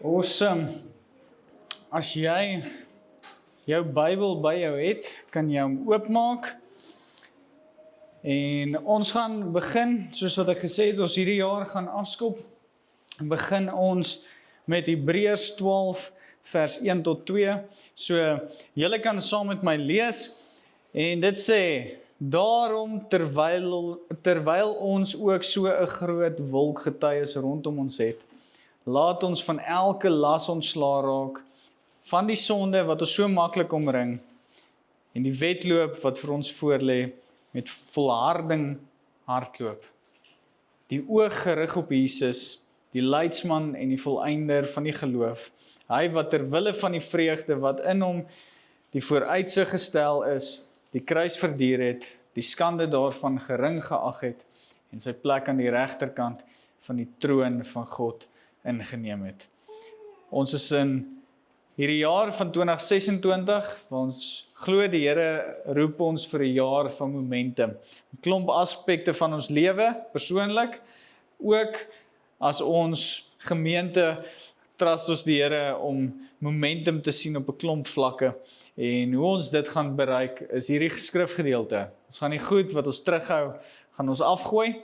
Awesome. As jy jou Bybel by jou het, kan jy hom oopmaak. En ons gaan begin, soos wat ek gesê het, ons hierdie jaar gaan afskop. Begin ons met Hebreërs 12 vers 1 tot 2. So, julle kan saam met my lees. En dit sê: Daarom, terwyl ons ook so 'n groot wolk getuies rondom ons het, laat ons van elke las ontslae raak, van die sonde wat ons so maklik omring, en die wedloop wat vir ons voorlê, met volharding hardloop. Die oog gerig op Jesus, die leidsman en die volëinder van die geloof, hy wat ter wille van die vreugde wat in hom die vooruitsig gestel is, die kruis verduur het, die skande daarvan gering geag het, en sy plek aan die regterkant van die troon van God ingeneem het. Ons is in hierdie jaar van 2026, waar ons glo die Here roep ons vir 'n jaar van momentum. 'n Klomp aspekte van ons lewe, persoonlik, ook as ons gemeente trust ons die Here om momentum te sien op 'n klomp vlakke. En hoe ons dit gaan bereik, is hierdie skrifgedeelte. Ons gaan die goed wat ons terughou, gaan ons afgooi.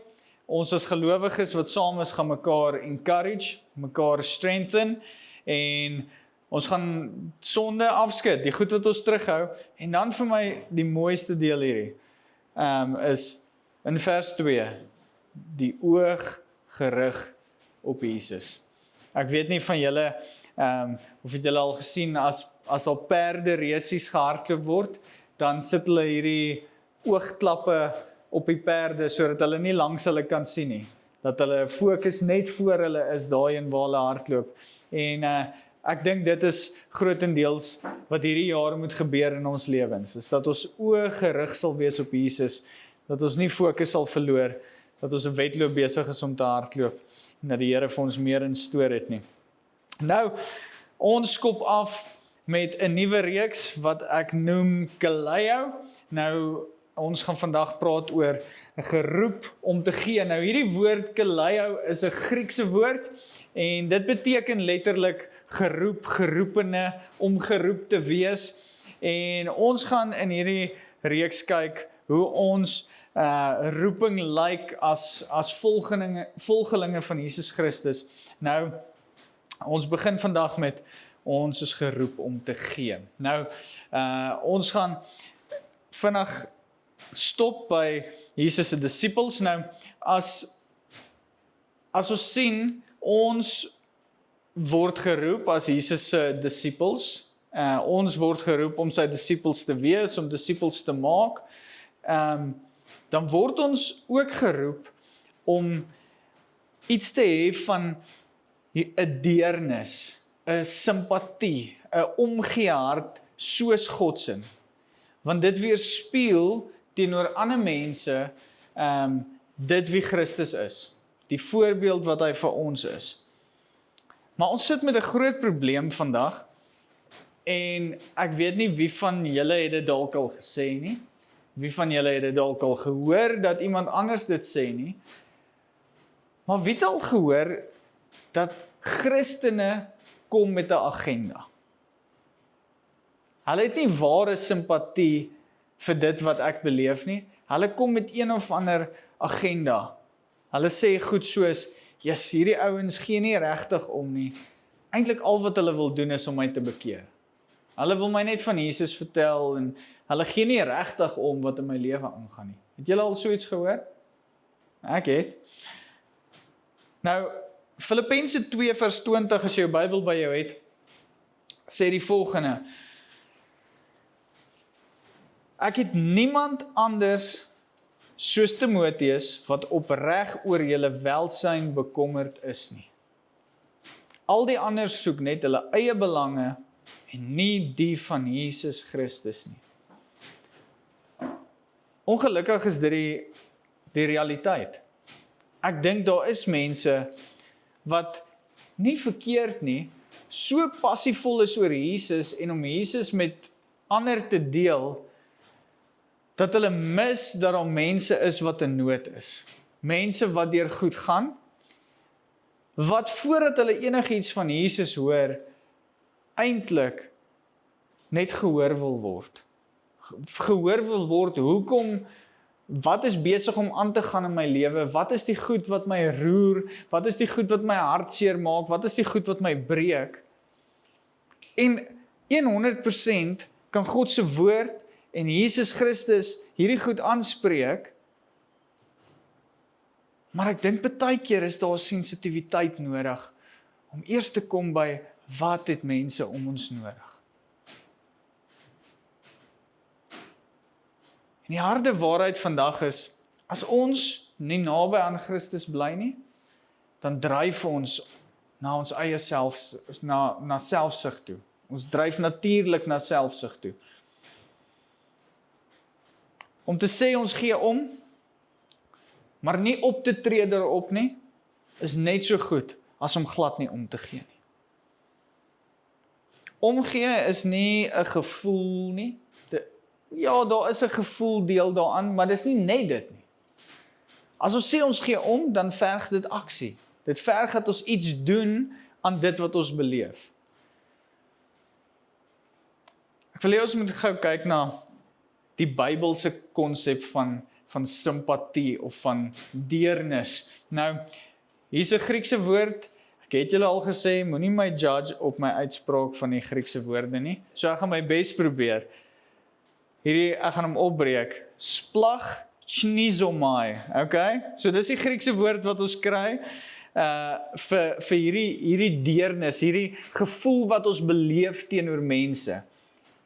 Ons as gelowiges wat saam is, gaan mekaar encourage, mekaar strengthen, en ons gaan sonde afskud, die goed wat ons terughou. En dan vir my die mooiste deel hierdie, is in vers 2, die oog gerig op Jesus. Ek weet nie van julle, of het julle al gesien, as al perde resies gehardloop word, dan sit hulle hierdie oogklappe op die perde, sodat hulle nie langs hulle kan sien nie. Dat hulle fokus net voor hulle is, daarin waar hulle hardloop. En ek dink dit is grootendeels wat hierdie jaar moet gebeur in ons lewens, is dat ons oë gerig sal wees op Jesus, dat ons nie fokus sal verloor, dat ons 'n wedloop besig is om te hardloop, en dat die Here vir ons meer instoor het nie. Nou, ons skop af met 'n nuwe reeks wat ek noem Kaleo. Nou, ons gaan vandag praat oor 'n geroep om te gee. Nou, hierdie woord Kaleo is 'n Griekse woord, en dit beteken letterlik geroep, geroepene, om geroep te wees. En ons gaan in hierdie reeks kyk hoe ons roeping lyk as volgelinge van Jesus Christus. Nou, ons begin vandag met ons is geroep om te gee. Nou, ons gaan vinnig stop by Jesus se disippels. Nou, as ons sien, ons word geroep as Jesus se disippels. Ons word geroep om sy disippels te wees, om disippels te maak. Dan word ons ook geroep om iets te hê van 'n deernis, 'n simpatie, 'n omgee hart soos God se. Want dit weerspieël teenoor ander mense dit wie Christus is, die voorbeeld wat hy vir ons is. Maar ons sit met 'n groot probleem vandag, en ek weet nie wie van julle het dit dalk al gesê nie, wie van julle het dit dalk al gehoor dat iemand anders dit sê nie, maar wie het al gehoor dat Christene kom met 'n agenda? Hulle het nie ware simpatie vir dit wat ek beleef nie. Hulle kom met een of ander agenda. Hulle sê goed soos: "Jesus, hierdie ouens gee nie regtig om nie. Eintlik al wat hulle wil doen is om my te bekeer. Hulle wil my net van Jesus vertel, en hulle gee nie regtig om wat in my lewe aangaan nie." Het julle al so iets gehoor? Ek het. Nou, Filippense 2 vers 20, as jy jou Bybel by jou het, sê die volgende: "Ek het niemand anders soos Timoteus wat opreg oor julle welsyn bekommerd is nie. Al die ander soek net hulle eie belange en nie die van Jesus Christus nie." Ongelukkig is dit die realiteit. Ek dink daar is mense wat nie verkeerd nie, so passievol is oor Jesus en om Jesus met ander te deel, dat hulle mis dat daar mense is wat in nood is. Mense wat deur goed gaan, wat voordat hulle enigiets van Jesus hoor, eintlik net gehoor wil word. Gehoor wil word, hoekom, wat is besig om aan te gaan in my lewe, wat is die goed wat my roer, wat is die goed wat my hartseer maak, wat is die goed wat my breek. En 100% kan God se woord en Jesus Christus hierdie goed aanspreek, maar ek dink baie keer is daar sensitiwiteit nodig, om eers te kom by, wat het mense om ons nodig. En die harde waarheid vandag is, as ons nie naby aan Christus bly nie, dan dryf ons na ons eie na selfsug toe. Ons dryf natuurlik na selfsug toe. Om te sê ons gee om, maar nie op te tree daarop nie, is net so goed as om glad nie om te gee nie. Omgee is nie 'n gevoel nie. Ja, daar is 'n gevoel deel daaraan, maar dis nie net dit nie. As ons sê ons gee om, dan verg dit aksie. Dit verg dat ons iets doen aan dit wat ons beleef. Ek wil hê ons moet gou kyk na die Bybelse konsep van simpatie of van deernis. Nou, hier's 'n Griekse woord. Ek het julle al gesê, moenie my judge op my uitspraak van die Griekse woorde nie. So ek gaan my bes probeer. Ek gaan hom opbreek. Splagchnizomai, okay? So dis die Griekse woord wat ons kry vir hierdie deernis, hierdie gevoel wat ons beleef teenoor mense.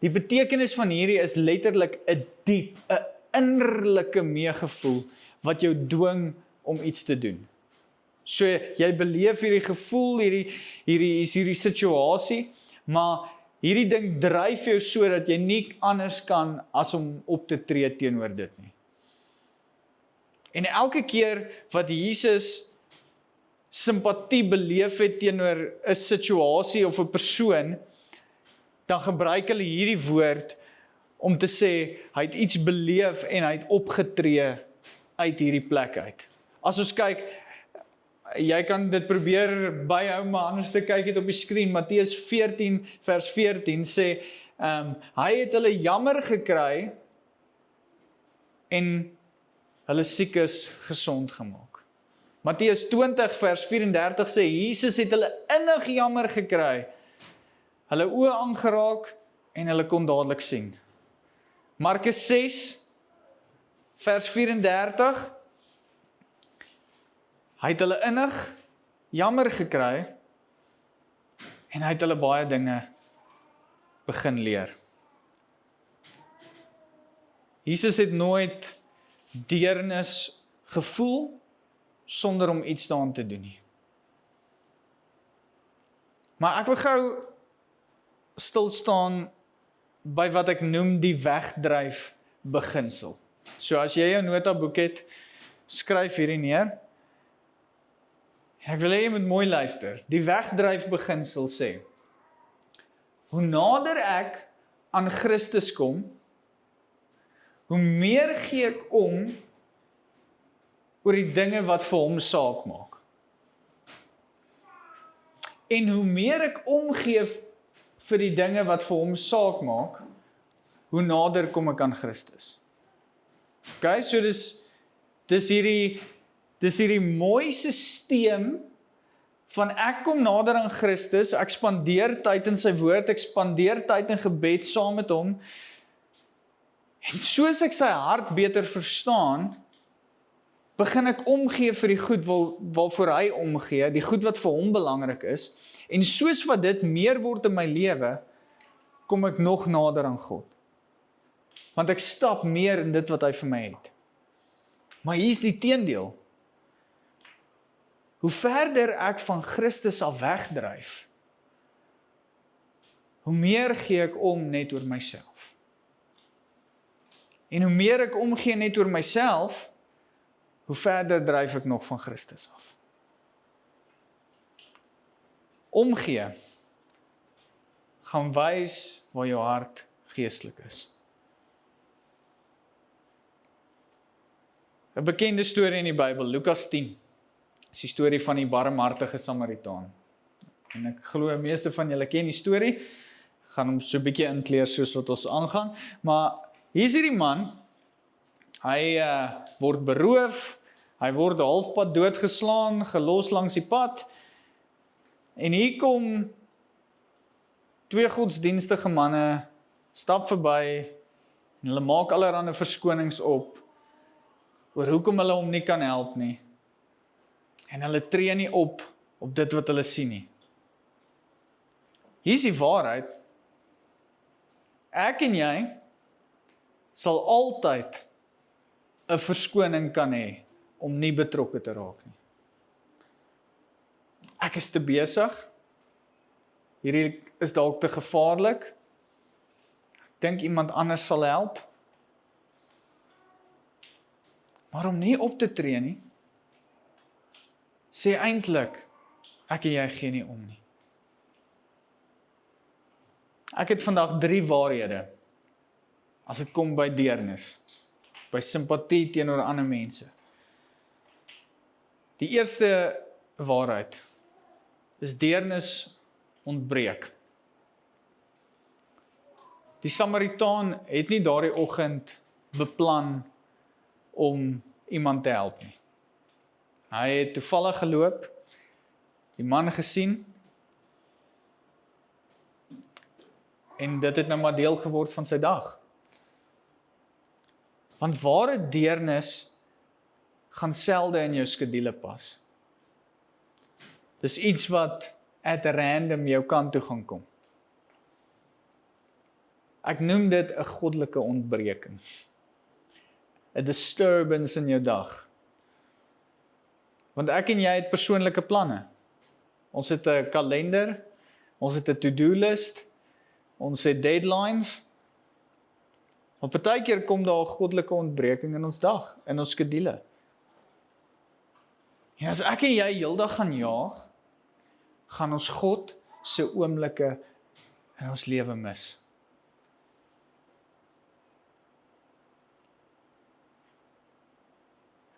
Die betekenis van hierdie is letterlik 'n diep, 'n innerlike meegevoel wat jou dwing om iets te doen. So jy beleef hierdie gevoel, hierdie situasie, maar hierdie ding dryf jou sodat jy nie anders kan as om op te tree teenoor dit nie. En elke keer wat Jesus simpatie beleef het teenoor 'n situasie of 'n persoon, dan gebruik hulle hierdie woord om te sê, hy het iets beleef en hy het opgetree uit hierdie plek uit. As ons kyk, jy kan dit probeer byhou, maar anders te kyk het op die skreen, Matteus 14 vers 14 sê, hy het hulle jammer gekry en hulle siekes gesond gemaak. Matteus 20 vers 34 sê, Jesus het hulle innig jammer gekry, hulle oë aangeraak en hulle kon dadelik sien. Markus 6 vers 34, hy het hulle innig jammer gekry en hy het hulle baie dinge begin leer. Jesus het nooit deernis gevoel sonder om iets daaraan te doen nie. Maar ek wil gou stil staan by wat ek noem die wegdryf beginsel. So as jy jou notaboek het, skryf hierdie neer. Ek wil hê jy moet mooi luister. Die wegdryf beginsel sê, hoe nader ek aan Christus kom, hoe meer gee ek om oor die dinge wat vir hom saak maak. En hoe meer ek omgee vir die dinge wat vir hom saak maak, hoe nader kom ek aan Christus. Okay, so dis hierdie mooi sisteem van ek kom nader aan Christus, ek spandeer tyd in sy woord, ek spandeer tyd in gebed saam met hom, en soos ek sy hart beter verstaan, begin ek omgee vir die goed waarvoor hy omgee, die goed wat vir hom belangrik is, en soos wat dit meer word in my lewe, kom ek nog nader aan God. Want ek stap meer in dit wat hy vir my het. Maar hier is die teendeel. Hoe verder ek van Christus af wegdryf, hoe meer gee ek om net oor myself. En hoe meer ek omgee net oor myself, hoe verder dryf ek nog van Christus af. Omgee gaan wys waar jou hart geestelik is. 'n bekende storie in die Bybel, Lukas 10. is die storie van die barmhartige Samaritaan. En ek glo meeste van julle ken die storie, gaan hom so 'n bietjie inkleer soos wat ons aangaan, maar hier is hierdie man, hy word beroof, hy word halfpad doodgeslaan, gelos langs die pad, en hier kom 2 godsdienstige manne, stap verby, en hulle maak allerlei verskonings op, oor hoekom hulle hom nie kan help nie, en hulle tree nie op dit wat hulle sien nie. Hier is die waarheid, ek en jy sal altyd 'n verskoning kan hê om nie betrokke te raak nie. Ek is te besig, hierdie is dalk te gevaarlik, ek dink iemand anders sal help, maar om nie op te tree nie, sê eintlik, ek en jy gee nie om nie. Ek het vandag 3 waarhede, as dit kom by deernis, by simpatie teenoor ander mense. Die eerste waarheid is deernis ontbreek. Die Samaritaan het nie daardie oggend beplan om iemand te help nie. Hy het toevallig geloop, die man gesien, en dit het nou maar deel geword van sy dag. Want ware deernis gaan selde in jou skedule pas. Dis iets wat at random jou kant toe gaan kom. Ek noem dit 'n goddelike ontbreking. 'n Disturbance in jou dag. Want ek en jy het persoonlike planne. Ons het 'n kalender, ons het 'n to-do list, ons het deadlines. Maar partykeer kom daar 'n goddelike ontbreking in ons dag, in ons skedule. En as ek en jy heeldag gaan jaag, gaan ons God se oomblikke in ons lewe mis.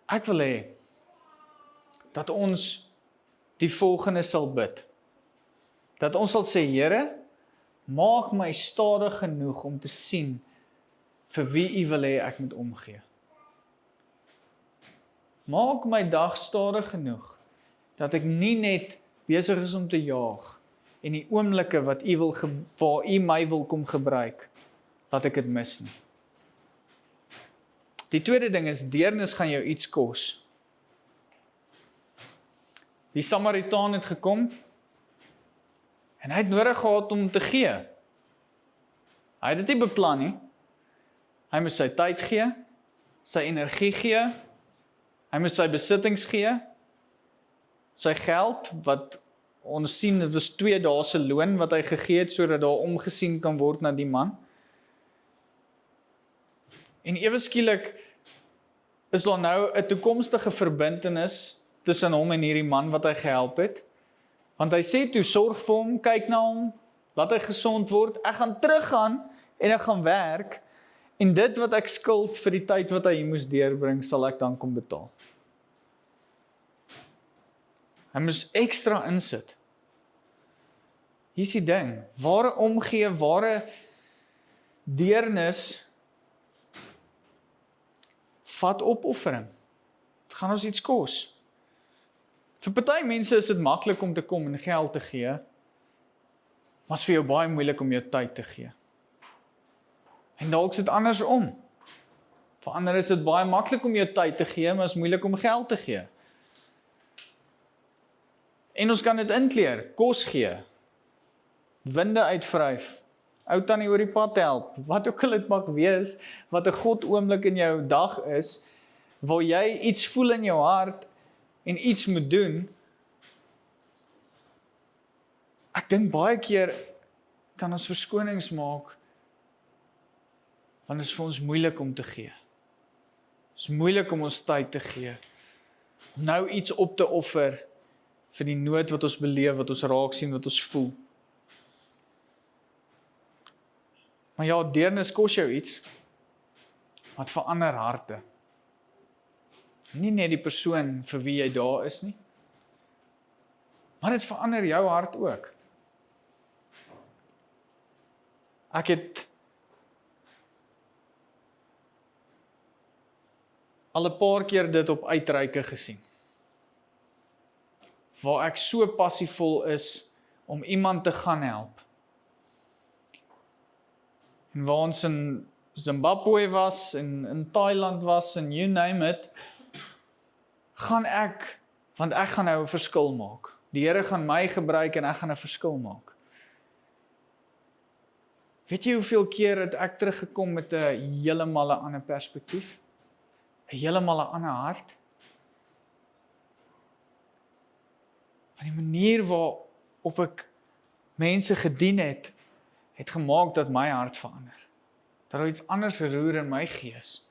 Ek wil hê dat ons die volgende sal bid. Dat ons sal sê, Here, maak my stadig genoeg om te sien vir wie U wil hê ek moet omgee. Maak my dag stadig genoeg dat ek nie net besig is om te jaag en die oomblikke wat waar U my wil kom gebruik, dat ek dit mis nie. Die tweede ding is, deernis gaan jou iets kos. Die Samaritaan het gekom, en hy het nodig gehad om te gee. Hy het dit nie beplan nie. Hy moes sy tyd gee, sy energie gee, hy moes sy besittings gee, sy geld, wat ons sien, dit was 2 dae se loon wat hy gegee het, sodat daar omgesien kan word na die man. En ewe skielik is daar nou 'n toekomstige verbintenis tussen hom en hierdie man wat hy gehelp het. Want hy sê toe, sorg vir hom, kyk na hom, laat hy gesond word, ek gaan teruggaan en ek gaan werk, en dit wat ek skuld vir die tyd wat hy moes deurbring, sal ek dan kom betaal. Hy moes ekstra insit. Hier is die ding, ware omgee, ware deernis, vat opoffering. Dit gaan ons iets kos. Vir party mense is dit maklik om te kom en geld te gee, maar is vir jou baie moeilik om jou tyd te gee. En dalk is dit andersom. Vir ander is dit baie maklik om jou tyd te gee, maar is moeilik om geld te gee. En ons kan dit inkleer, kos gee, winde uitvryf, ou tannie oor die pad help, wat ook al dit mag wees, wat 'n God oomblik in jou dag is, waar jy iets voel in jou hart, en iets moet doen. Ek dink baie keer kan ons verskonings maak, want dit is vir ons moeilik om te gee. Het is moeilik om ons tyd te gee, om nou iets op te offer, vir die nood wat ons beleef, wat ons raak sien, wat ons voel. Maar ja, deernis kos jou iets, wat verander harte. Nie net die persoon vir wie jy daar is nie, Maar dit verander jou hart ook. Ek het al 'n paar keer dit op uitreike gesien, waar ek so passievol is om iemand te gaan help. En waar ons in Zimbabwe was, en in Thailand was, en you name it, gaan ek, want ek gaan nou 'n verskil maak. Die Here gaan my gebruik en ek gaan 'n verskil maak. Weet jy hoeveel keer het ek teruggekom met 'n heeltemal 'n ander perspektief? 'n heeltemal 'n ander hart? Want die manier waarop ek mense gedien het, het gemaak dat my hart verander. Dat daar iets anders roer in my gees.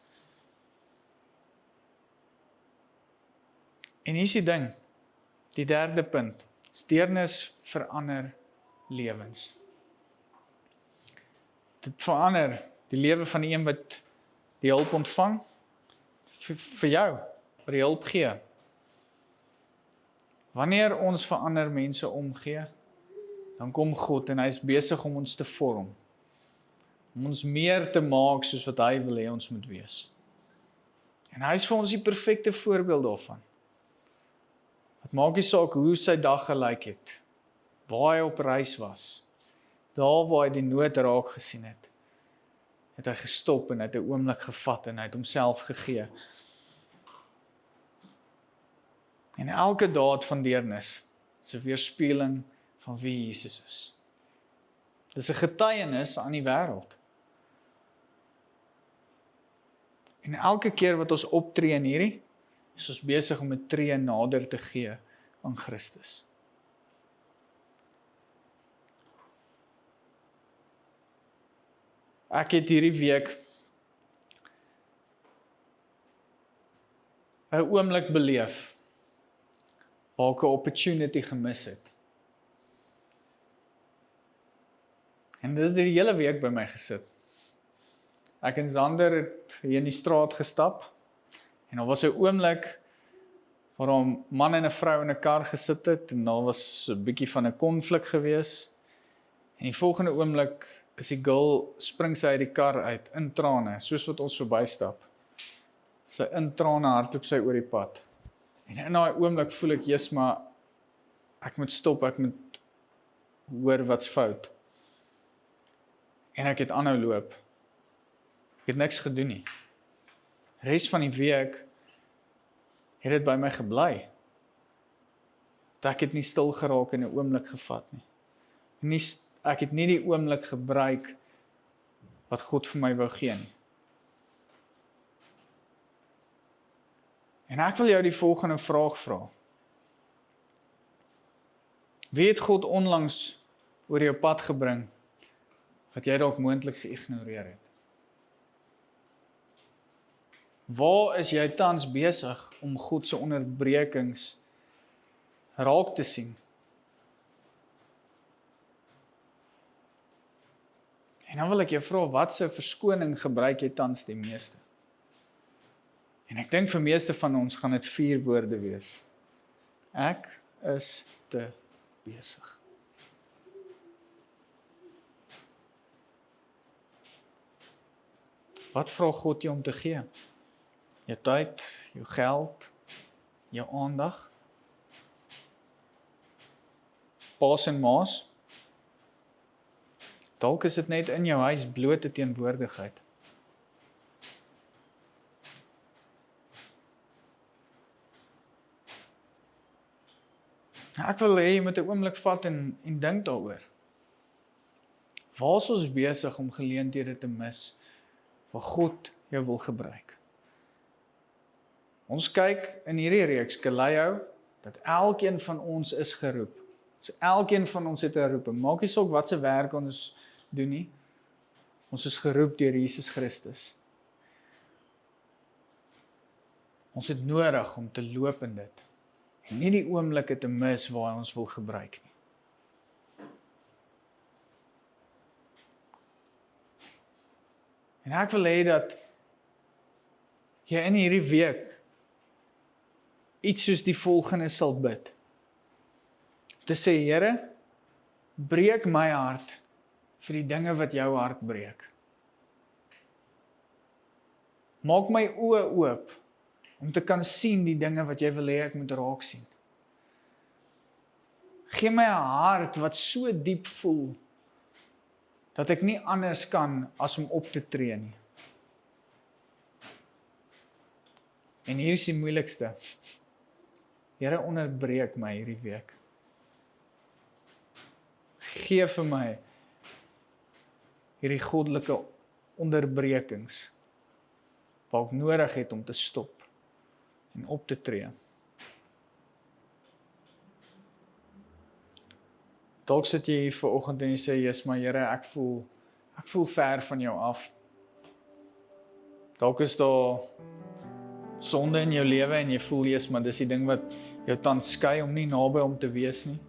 En hier is die ding, die derde punt, deernis verander lewens. Dit verander die lewe van die een wat die hulp ontvang, vir jou, wat die hulp gee. Wanneer ons vir ander mense omgee, dan kom God en hy is besig om ons te vorm, om ons meer te maak soos wat hy wil hê ons moet wees. En hy is vir ons die perfekte voorbeeld daarvan. Het maak nie saak hoe sy dag gelyk het, waar hy op reis was, daar waar hy die nood raak gesien het, het hy gestop en het 'n oomblik gevat en hy het homself gegee. En elke daad van deernis is 'n weerspieëling van wie Jesus is. Dis 'n getuienis aan die wêreld. En elke keer wat ons optree in hierdie, is ons besig om 'n tree nader te gee aan Christus. Ek het hierdie week 'n oomblik beleef, waar ek 'n opportunity gemis het. En dit het die hele week by my gesit. Ek en Zander het hier in die straat gestap, en daar was 'n oomblik waar 'n man en 'n vrou in 'n kar gesit het, en daar was 'n bietjie van 'n konflik gewees. En die volgende oomblik is die girl, spring sy uit die kar uit, in trane, soos wat ons verbystap. Sy in trane hardloop sy oor die pad. En in daai oomblik voel ek, Jesus, maar ek moet stop, ek moet hoor wat's fout. En ek het aanhou loop. Ek het niks gedoen nie. Res van die week het dit by my gebly. Dat ek het nie stil geraak en 'n oomblik gevat nie. Ek het nie die oomblik gebruik wat God vir my wou gee nie. En ek wil jou die volgende vraag vra. Wie het God onlangs oor jou pad gebring, wat jy dalk moontlik geïgnoreer het? Waar is jy tans besig om God se onderbrekings raak te sien? En dan wil ek jou vra, watse verskoning gebruik jy tans die meeste? En ek dink vir meeste van ons gaan dit 4 woorde wees. Ek is te besig. Wat vra God jou om te gee? Jou tyd, jou geld, jou aandag? Paas en maas? Dalk is dit net in jou huis blote teenwoordigheid. Ek wil hê jy moet 'n oomblik vat en dink daaroor. Waar is ons besig om geleenthede te mis waar God jou wil gebruik? Ons kyk in hierdie reeks Galileo dat elkeen van ons is geroep. So elkeen van ons het 'n roeping. Maak nie saak wat se werk ons doen nie. Ons is geroep deur Jesus Christus. Ons het nodig om te loop in dit. En nie die oomblikke te mis waar hy ons wil gebruik nie. En ek wil hê dat jy in hierdie week iets soos die volgende sal bid. te sê, Here, breek my hart vir die dinge wat jou hart breek. Maak my oë oop om te kan sien die dinge wat jy wil hê ek moet raak sien. Gee my 'n hart wat so diep voel, dat ek nie anders kan as om op te tree nie. En hier is die moeilikste. Here, onderbreek my hierdie week. Gee vir my hierdie goddelike onderbrekings, wat ek nodig het om te stop en op te tree. Dalk sit jy hier vanoggend en jy sê, "Jesus, maar Here, ek voel ver van jou af." Dalk is daar sonde in jou lewe en jy voel, "Jesus, maar dis die ding wat jou tans skei om nie naby om te wees nie."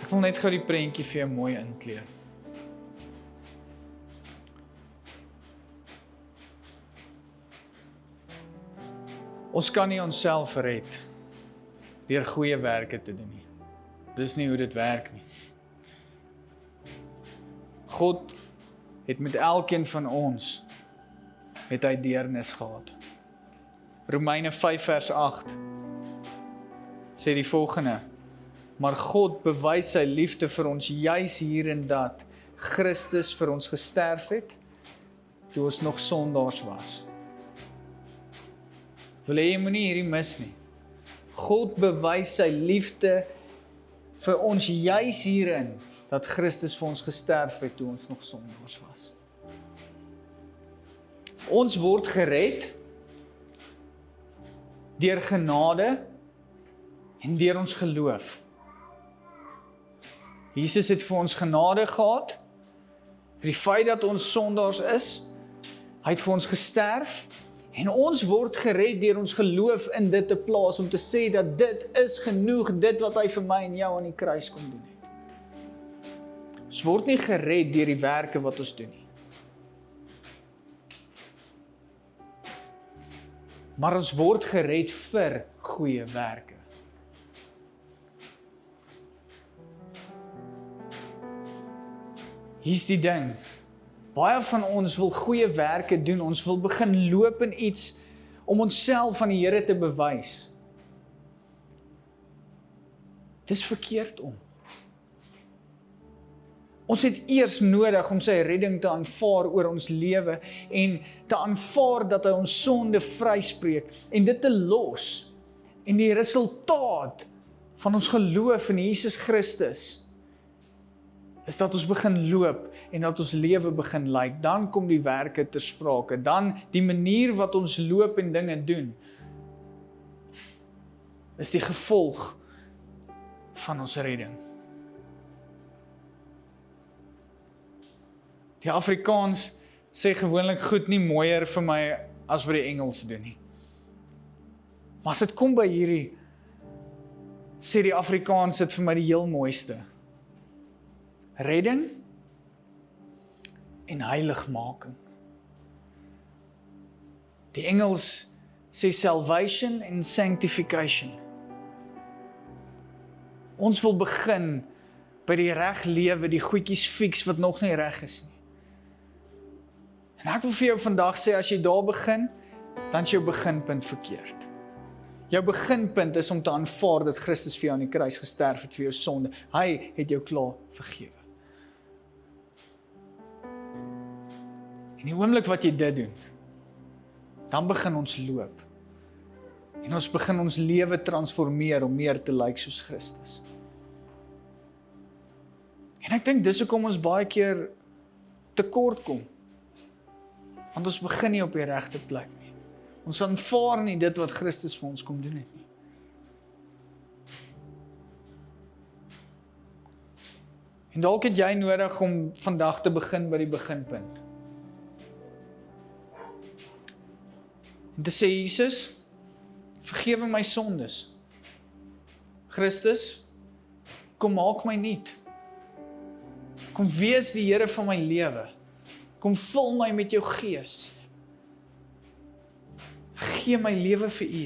Ek wil net gou die prentjie vir jou mooi inkleer. Ons kan nie onsself red deur goeie werke te doen nie. Dis nie hoe dit werk nie. God het met elkeen van ons het hy deernis gehad. Romeine 5 vers 8 sê die volgende: "Maar God bewys sy liefde vir ons juis hierin dat Christus vir ons gesterf het toe ons nog sondaars was." Wil jy moenie hierdie mis nie. God bewys sy liefde vir ons juis hierin dat Christus vir ons gesterf het toe ons nog sondaars was. Ons word gered deur genade en deur ons geloof. Jesus het vir ons genade gehad, vir die feit dat ons sondaars is. Hy het vir ons gesterf, en ons word gered deur ons geloof in dit te plaas, om te sê dat dit is genoeg, dit wat hy vir my en jou aan die kruis kom doen het. Ons word nie gered deur die werke wat ons doen nie. Maar ons word gered vir goeie werke. Hier's die ding. Baie van ons wil goeie werke doen, ons wil begin loop in iets om onsself aan die Here te bewys. Dis verkeerd om. Ons het eers nodig om sy redding te aanvaar oor ons lewe en te aanvaar dat hy ons sonde vryspreek en dit te los. En die resultaat van ons geloof in Jesus Christus is dat ons begin loop en dat ons lewe begin lyk. Dan kom die werke ter sprake. Dan die manier wat ons loop en dinge doen, is die gevolg van ons redding. Die Afrikaans sê gewoonlik goed nie mooier vir my as wat die Engels doen nie. Maar as dit kom by hierdie, sê die Afrikaans dit vir my die heel mooiste. Redding en heiligmaking. Die Engels sê salvation en sanctification. Ons wil begin by die reg lewe, die goedjies fix wat nog nie reg is nie. En ek wil vir jou vandag sê, as jy daar begin, dan is jou beginpunt verkeerd. Jou beginpunt is om te aanvaar dat Christus vir jou aan die kruis gesterf het vir jou sonde. Hy het jou klaar vergewe. En die oomblik wat jy dit doen, dan begin ons loop. En ons begin ons lewe transformeer om meer te lyk soos Christus. En ek dink dis hoekom ons baie keer tekort kom. Want ons begin nie op die regte plek nie. Ons aanvaar nie dit wat Christus vir ons kom doen het nie. En dalk het jy nodig om vandag te begin by die beginpunt. En te sê, Jesus, vergewe my sondes. Christus, kom maak my nuut. Kom wees die Here van my lewe. Kom vul my met jou gees. gee my lewe vir U.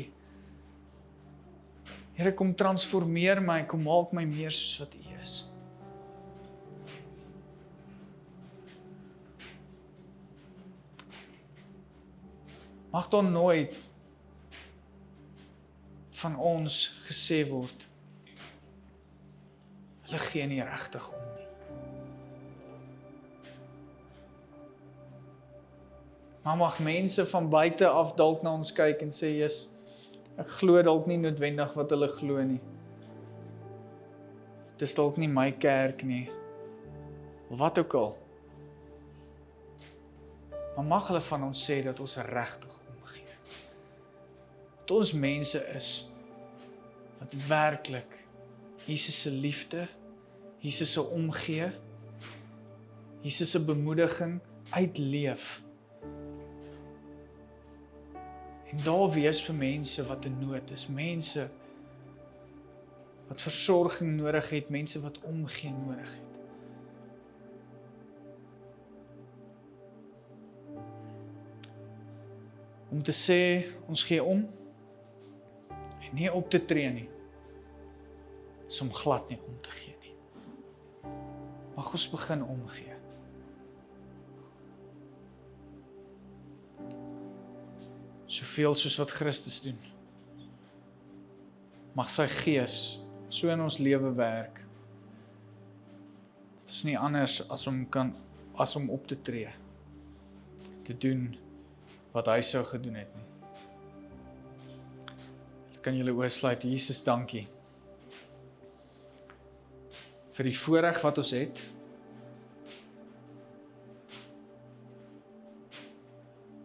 Here, kom transformeer my, kom maak my meer soos wat U is. Mag daar nooit van ons gesê word, hulle gee nie regtig om nie. Maar mag mense van buite af dalk na ons kyk en sê, "Jesus, ek glo dalk nie noodwendig wat hulle glo nie. Dis dalk nie my kerk nie. Of wat ook al. Maar mag hulle van ons sê dat ons regtig omgee. Dat ons mense is wat werklik Jesus se liefde, Jesus se omgee, Jesus se bemoediging uitleef. En daar wees vir mense wat in nood is, mense wat versorging nodig het, mense wat omgee nodig het. Om te sê, ons gee om, en nie op te tree nie, is om glad nie om te gee nie. Mag ons begin omgee. Soveel soos wat Christus doen. Mag sy gees so in ons lewe werk. Dit is nie anders as om op te tree. Te doen wat hy sou gedoen het nie. Kan julle oorsluit, Jesus, dankie. Vir die voorreg wat ons het.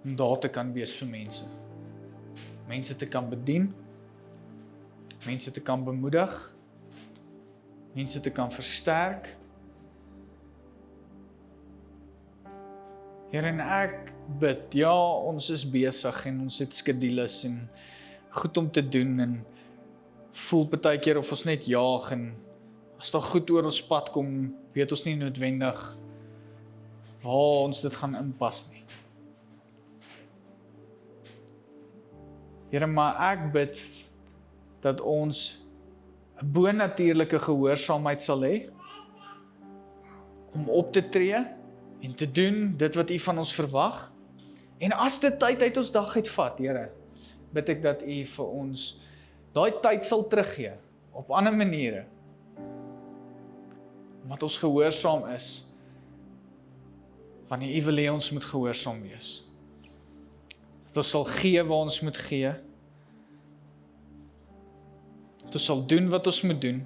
Om daar te kan wees vir mense. Mense te kan bedien. Mense te kan bemoedig. Mense te kan versterk. Here, en ek bid, ja, ons is besig en ons het skedules en goed om te doen en voel partykeer of ons net jaag en as daar goed oor ons pad kom, weet ons nie noodwendig waar ons dit gaan inpas nie. Here, maar ek bid dat ons 'n bonatuurlike gehoorsaamheid sal hê om op te tree en te doen dit wat U van ons verwag. En as dit tyd uit ons dag uitvat, Here, bid ek dat U vir ons daai tyd sal teruggee op ander maniere. Omdat ons gehoorsaam is wanneer U wil hê ons moet gehoorsaam wees. Dat ons sal gee waar ons moet gee. Dat ons sal doen wat ons moet doen.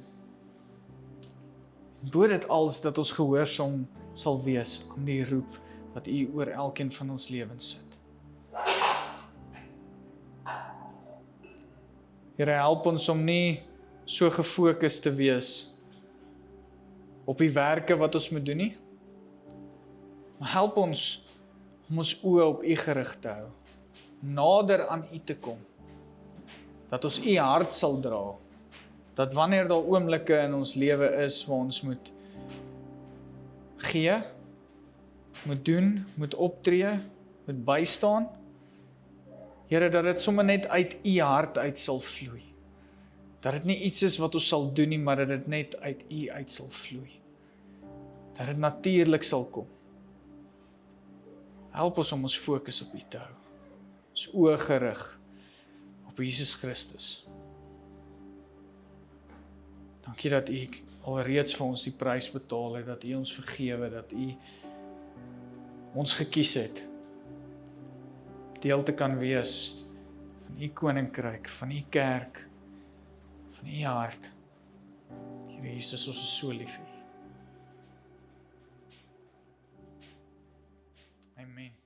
En bo dit alles dat ons gehoorsaam sal wees aan die roep wat U oor elkeen van ons lewens sit. Here, help ons om nie so gefokus te wees op die werke wat ons moet doen nie, maar help ons om ons oë op U gerig te hou, nader aan U te kom, dat ons U hart sal dra, dat wanneer daar oomblikke in ons lewe is waar ons moet gee, moet doen, moet optree, moet bystaan, Here, dat dit sommer net uit U hart uit sal vloei. Dat dit nie iets is wat ons sal doen nie, maar dat dit net uit U uit sal vloei. Dat dit natuurlik sal kom. Help ons om ons fokus op U te hou. Ons oë gerig op Jesus Christus. Dankie dat U alreeds vir ons die prys betaal het, dat U ons vergewe, dat U ons gekies het, deel te kan wees van U koninkryk, van U kerk, van U hart. Here Jesus, ons is so lief vir U. Amen.